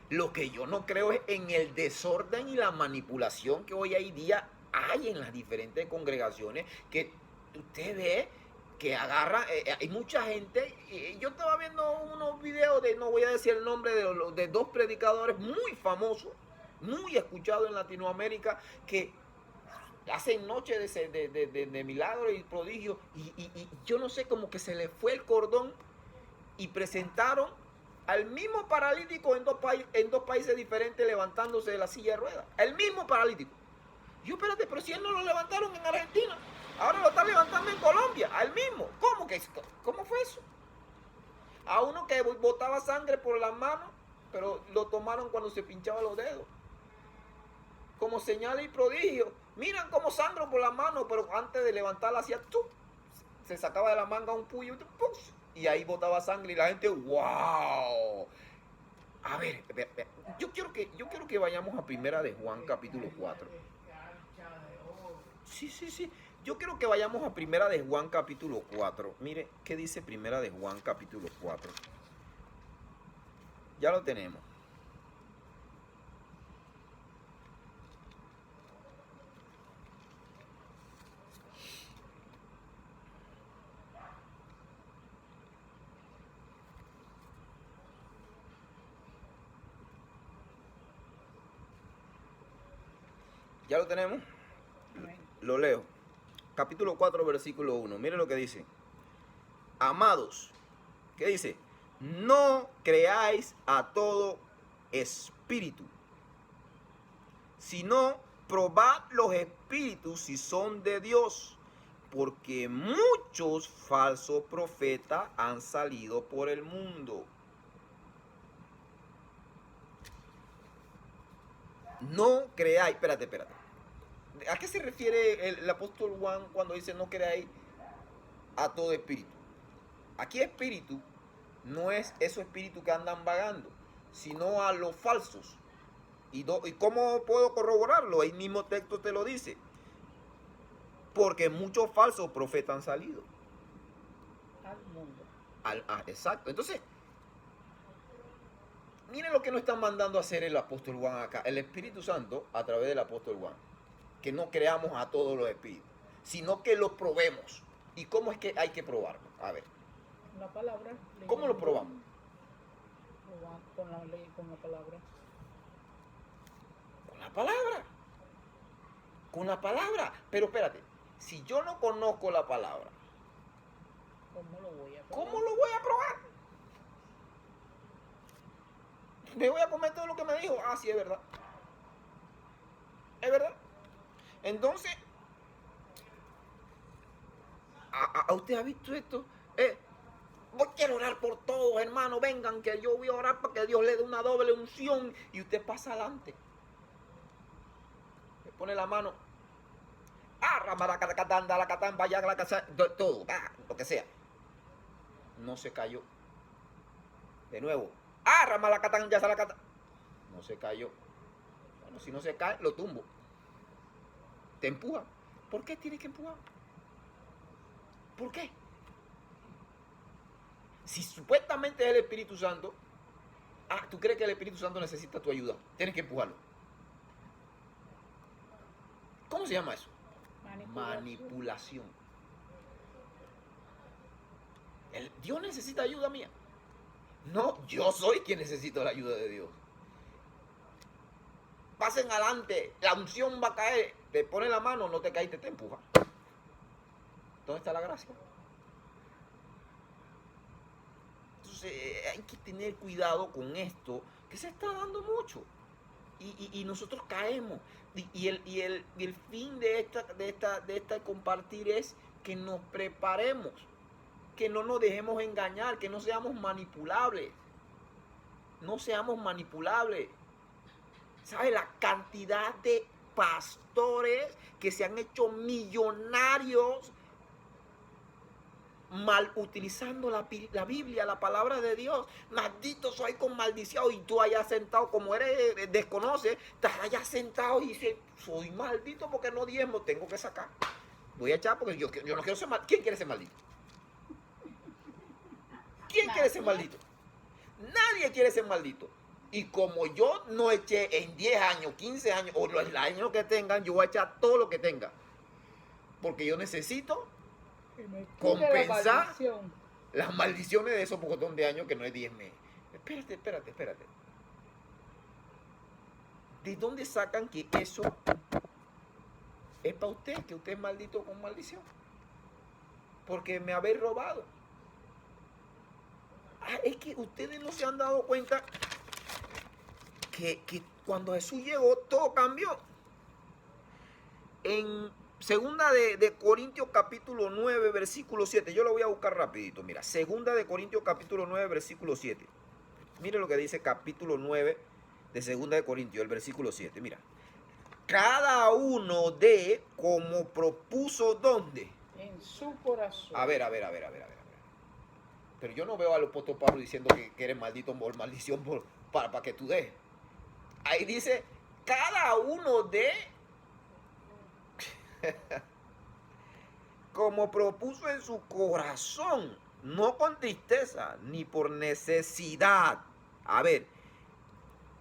Lo que yo no creo es en el desorden y la manipulación que hoy día hay en las diferentes congregaciones, que usted ve que agarra, hay mucha gente. Yo estaba viendo unos videos de, no voy a decir el nombre, de dos predicadores muy famosos, muy escuchados en Latinoamérica, que hacen noches de milagros y prodigios, y yo no sé, como que se les fue el cordón y presentaron al mismo paralítico en dos países diferentes levantándose de la silla de ruedas. El mismo paralítico. Yo, espérate, pero si él no lo levantaron en Argentina, ahora lo están levantando en Colombia, al mismo. ¿Cómo fue eso? A uno que botaba sangre por las manos, pero lo tomaron cuando se pinchaba los dedos. Como señal y prodigio. Miran cómo sangran por las manos, pero antes de levantarla hacía ¡tup! Se sacaba de la manga un puño y ahí botaba sangre y la gente, ¡wow! A ver, yo quiero que vayamos a Primera de Juan capítulo 4. Sí. Yo quiero que vayamos a Primera de Juan capítulo 4. Mire, ¿qué dice Primera de Juan capítulo 4? Ya lo tenemos. ¿Ya lo tenemos? Lo leo. Capítulo 4, versículo 1. Miren lo que dice. Amados, ¿qué dice? No creáis a todo espíritu, sino probad los espíritus si son de Dios, porque muchos falsos profetas han salido por el mundo. No creáis, espérate. ¿A qué se refiere el apóstol Juan cuando dice no creáis a todo espíritu? Aquí espíritu no es esos espíritus que andan vagando, sino a los falsos. ¿Y cómo puedo corroborarlo? El mismo texto te lo dice. Porque muchos falsos profetas han salido.
Al mundo.
Exacto. Entonces, miren lo que nos están mandando a hacer el apóstol Juan acá. El Espíritu Santo a través del apóstol Juan. Que no creamos a todos los espíritus, sino que los probemos. ¿Y cómo es que hay que probarlo? A ver.
La palabra.
¿Cómo lo probamos?
Con la ley, con la palabra.
Con la palabra. Con la palabra. Pero espérate, si yo no conozco la palabra,
¿Cómo lo voy a probar?
¿cómo lo voy a probar? Me voy a comer todo lo que me dijo. Sí, es verdad. Es verdad. Entonces, ¿a usted ha visto esto? Quiero orar por todos, hermano. Vengan, que yo voy a orar para que Dios le dé una doble unción. Y usted pasa adelante. Le pone la mano. Vaya la casa. Todo. Lo que sea. No se cayó. De nuevo. Ya se la cata. No se cayó. Bueno, si no se cae, lo tumbo. Te empuja. ¿Por qué tienes que empujar? ¿Por qué? Si supuestamente es el Espíritu Santo, ¿tú crees que el Espíritu Santo necesita tu ayuda? Tienes que empujarlo. ¿Cómo se llama eso? Manipulación. Dios necesita ayuda mía. No, yo soy quien necesita la ayuda de Dios. Pasen adelante, la unción va a caer, te pone la mano, no te caíste, te empuja. ¿Dónde está la gracia? Entonces hay que tener cuidado con esto, que se está dando mucho. Y nosotros caemos. Y el fin de esta compartir es que nos preparemos, que no nos dejemos engañar, que no seamos manipulables. No seamos manipulables. ¿Sabe la cantidad de pastores que se han hecho millonarios mal utilizando la Biblia, la palabra de Dios? Maldito soy con maldición, y tú allá sentado, como eres desconoce, estás allá sentado y dices, soy maldito porque no diezmo, tengo que sacar, voy a echar porque yo no quiero ser maldito. ¿Quién quiere ser maldito? ¿Quién quiere ser maldito? Nadie quiere ser maldito. Y como yo no eché en 10 años, 15 años, o los años que tengan, yo voy a echar todo lo que tenga, porque yo necesito compensar las maldiciones de esos pocotón de años que no es 10 meses. Espérate. ¿De dónde sacan que eso es para usted, que usted es maldito con maldición? Porque me habéis robado. Es que ustedes no se han dado cuenta que cuando Jesús llegó, todo cambió. En Segunda de Corintios capítulo 9, versículo 7. Yo lo voy a buscar rapidito. Mira, Segunda de Corintios capítulo 9, versículo 7. Mire lo que dice capítulo 9 de Segunda de Corintios, el versículo 7. Mira. Cada uno de como propuso, ¿dónde?
En su corazón.
A ver. Pero yo no veo al apóstol Pablo diciendo que eres maldito por maldición para que tú des. Ahí dice, cada uno de como propuso en su corazón, no con tristeza, ni por necesidad. A ver,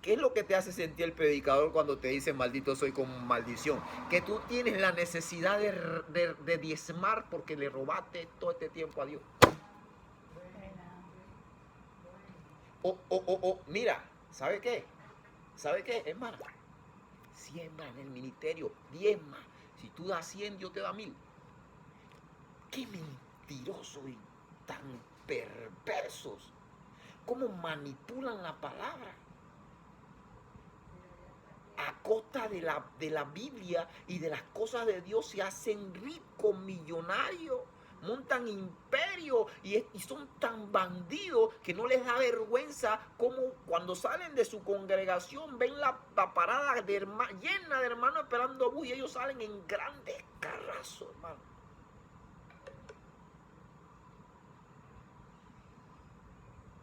¿qué es lo que te hace sentir el predicador cuando te dice maldito soy con maldición? Que tú tienes la necesidad de diezmar porque le robaste todo este tiempo a Dios. Mira, ¿sabe qué? ¿Sabe qué, hermana? Siembra en el ministerio, diezma. Si tú das 100, Dios te da 1000. Qué mentirosos y tan perversos. Cómo manipulan la palabra. A costa de la Biblia y de las cosas de Dios se hacen ricos, millonarios, montan imperios y son tan bandidos que no les da vergüenza como cuando salen de su congregación ven la parada llena de hermanos esperando bus y ellos salen en grandes carrazos, hermano.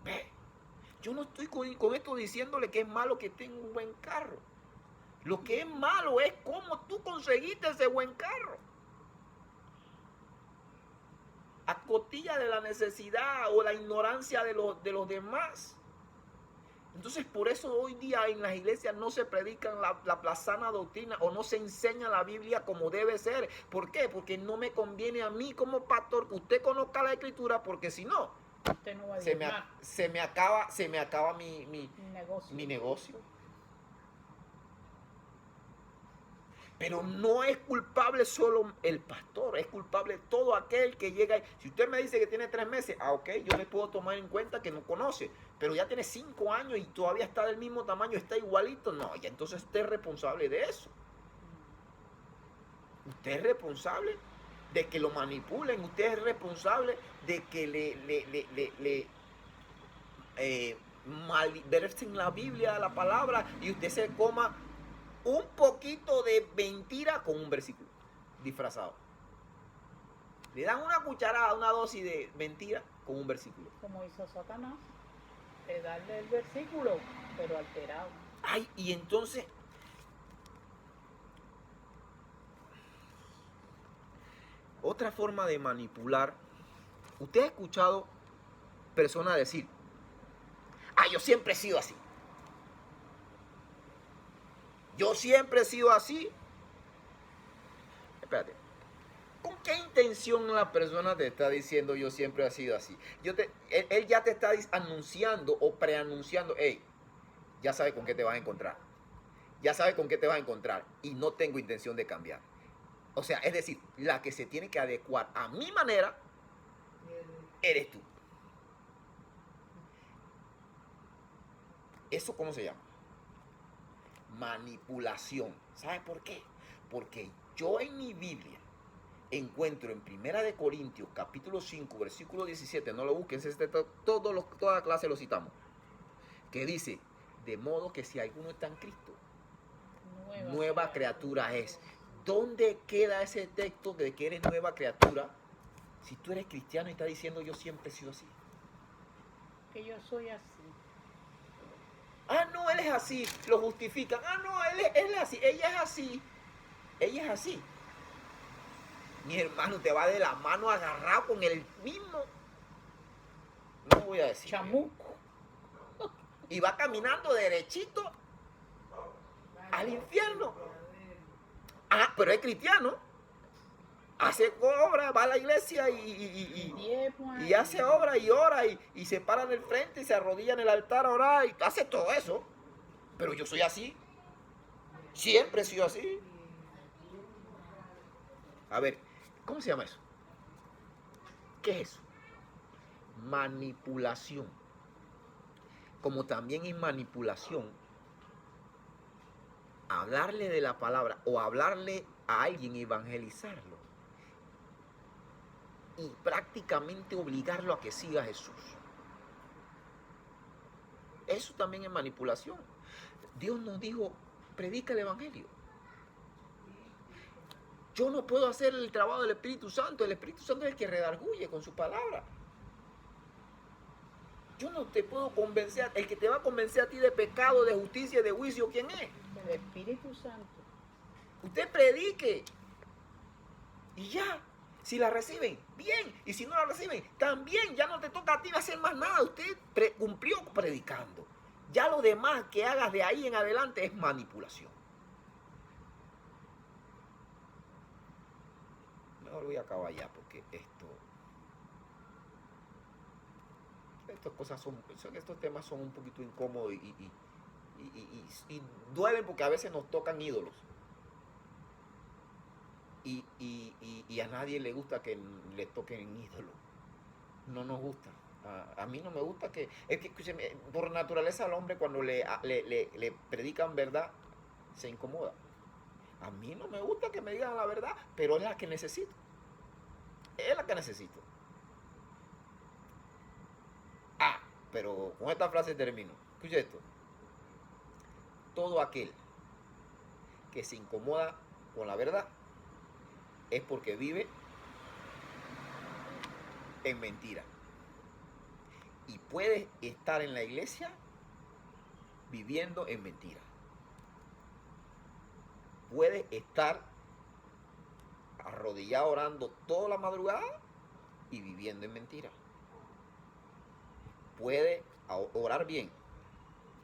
Ve, yo no estoy con esto diciéndole que es malo que tenga un buen carro. Lo que es malo es cómo tú conseguiste ese buen carro. A costilla de la necesidad o la ignorancia de los demás. Entonces, por eso hoy día en las iglesias no se predican la sana doctrina o no se enseña la Biblia como debe ser. ¿Por qué? Porque no me conviene a mí como pastor que usted conozca la Escritura, porque si no,
usted no va a
se me acaba mi negocio. Pero no es culpable solo el pastor, es culpable todo aquel que llega. Si usted me dice que tiene 3 meses, ok, yo le puedo tomar en cuenta que no conoce, pero ya tiene 5 años y todavía está del mismo tamaño, está igualito, no, ya entonces usted es responsable de eso. Usted es responsable de que lo manipulen, usted es responsable de que le malversen la Biblia, la palabra, y usted se coma un poquito de mentira con un versículo disfrazado. Le dan una cucharada, una dosis de mentira con un versículo.
Como hizo Satanás, de darle el versículo, pero alterado.
Ay, y entonces, Otra forma de manipular. Usted ha escuchado personas decir, yo siempre he sido así. Yo siempre he sido así. Espérate. ¿Con qué intención la persona te está diciendo yo siempre he sido así? Él ya te está anunciando o preanunciando, hey, ya sabe con qué te vas a encontrar. Ya sabe con qué te vas a encontrar y no tengo intención de cambiar. O sea, es decir, la que se tiene que adecuar a mi manera eres tú. ¿Eso cómo se llama? Manipulación. ¿Sabe por qué? Porque yo en mi Biblia encuentro en 1 Corintios capítulo 5 versículo 17, no lo busquen, toda la clase lo citamos, que dice, de modo que si alguno está en Cristo, nueva criatura es. ¿Dónde queda ese texto de que eres nueva criatura? Si tú eres cristiano y estás diciendo yo siempre he sido así.
Que yo soy así.
No, él es así, lo justifican. No, él es así, ella es así. Ella es así. Mi hermano, te va de la mano agarrado con el mismo, no voy a decir,
chamuco.
Y va caminando derechito al infierno. Pero es cristiano. Hace obra, va a la iglesia y hace obra y ora y se para en el frente y se arrodilla en el altar a orar y hace todo eso. Pero yo soy así. Siempre he sido así. A ver, ¿cómo se llama eso? ¿Qué es eso? Manipulación. Como también es manipulación hablarle de la palabra o hablarle a alguien, evangelizarlo y prácticamente obligarlo a que siga a Jesús. Eso también es manipulación. Dios nos dijo, predica el evangelio. Yo no puedo hacer el trabajo del Espíritu Santo. El Espíritu Santo es el que redarguye con su palabra. Yo no te puedo convencer. El que te va a convencer a ti de pecado, de justicia y de juicio, ¿quién es?
El Espíritu Santo.
Usted predique. Y ya. Si la reciben, bien. Y si no la reciben, también. Ya no te toca a ti hacer más nada. Usted cumplió predicando. Ya lo demás que hagas de ahí en adelante es manipulación. Mejor voy a acabar ya porque estos temas son un poquito incómodos y duelen porque a veces nos tocan ídolos. Y a nadie le gusta que le toquen ídolos. No nos gusta. A mí no me gusta que... Es que, escúcheme, por naturaleza al hombre cuando le predican verdad, se incomoda. A mí no me gusta que me digan la verdad, pero es la que necesito. Es la que necesito. Pero con esta frase termino. Escuche esto. Todo aquel que se incomoda con la verdad es porque vive en mentira. Y puede estar en la iglesia viviendo en mentira. Puede estar arrodillado orando toda la madrugada y viviendo en mentira. Puede orar bien,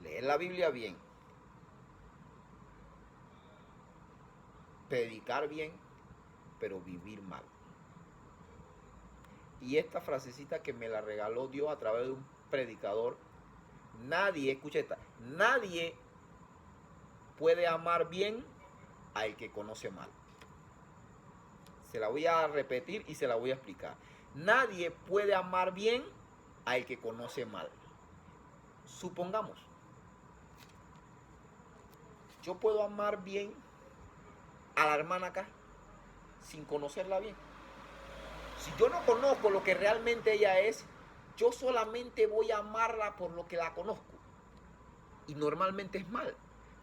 leer la Biblia bien, predicar bien, pero vivir mal. Y esta frasecita que me la regaló Dios a través de un predicador, escucha esta, nadie puede amar bien al que conoce mal. Se la voy a repetir y se la voy a explicar. Nadie puede amar bien al que conoce mal. Supongamos, yo puedo amar bien a la hermana acá sin conocerla bien. Si yo no conozco lo que realmente ella es, yo solamente voy a amarla por lo que la conozco. Y normalmente es mal.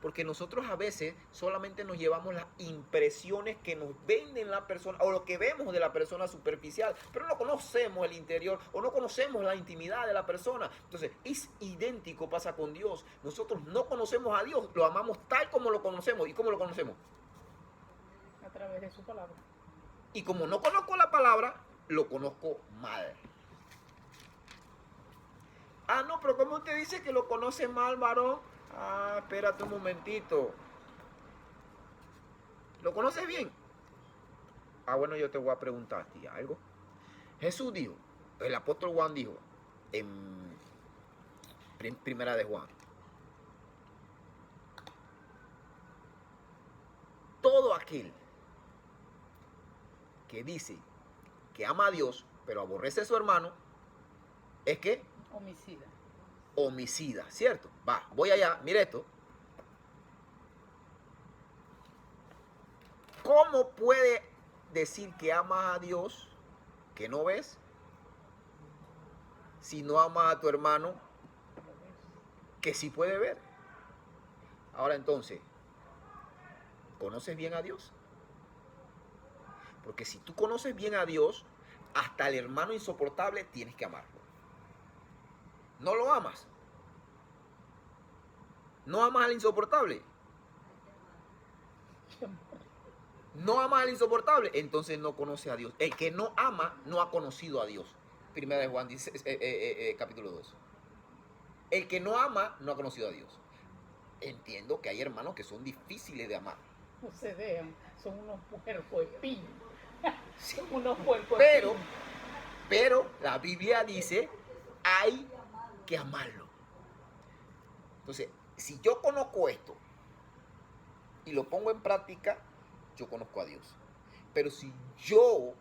Porque nosotros a veces solamente nos llevamos las impresiones que nos venden la persona o lo que vemos de la persona superficial, pero no conocemos el interior o no conocemos la intimidad de la persona. Entonces es idéntico, pasa con Dios. Nosotros no conocemos a Dios, lo amamos tal como lo conocemos. ¿Y cómo lo conocemos?
A través de su palabra.
Y como no conozco la palabra, lo conozco mal. Ah, no, pero ¿cómo usted dice que lo conoce mal, varón? Ah, espérate un momentito. ¿Lo conoces bien? Ah, bueno, yo te voy a preguntar a ti algo. Jesús dijo, el apóstol Juan dijo, en Primera de Juan, todo aquel que dice que ama a Dios, pero aborrece a su hermano, es que
Homicida.
homicida, ¿cierto? Va, voy allá, mire esto. ¿Cómo puede decir que amas a Dios, que no ves, si no amas a tu hermano, que sí puede ver? Ahora entonces, ¿conoces bien a Dios? Porque si tú conoces bien a Dios, hasta el hermano insoportable tienes que amarlo. ¿No lo amas? ¿No amas al insoportable? ¿No amas al insoportable? Entonces no conoce a Dios. El que no ama no ha conocido a Dios. Primera de Juan capítulo 2. El que no ama no ha conocido a Dios. Entiendo que hay hermanos que son difíciles de amar.
No se vean, son unos puercos espín.
Sí.
Son unos puercos
Pero la Biblia dice, hay que amarlo. Entonces, si yo conozco esto y lo pongo en práctica, yo conozco a Dios. Pero si yo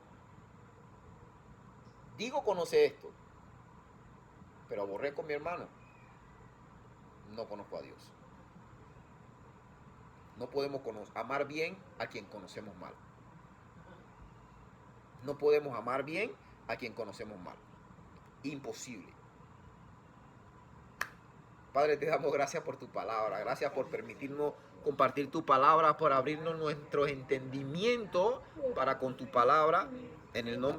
digo conocer esto, pero aborrezco a mi hermano, no conozco a Dios. No podemos amar bien a quien conocemos mal. No podemos amar bien a quien conocemos mal. Imposible. Padre, te damos gracias por tu palabra. Gracias por permitirnos compartir tu palabra, por abrirnos nuestros entendimientos para con tu palabra. En el nombre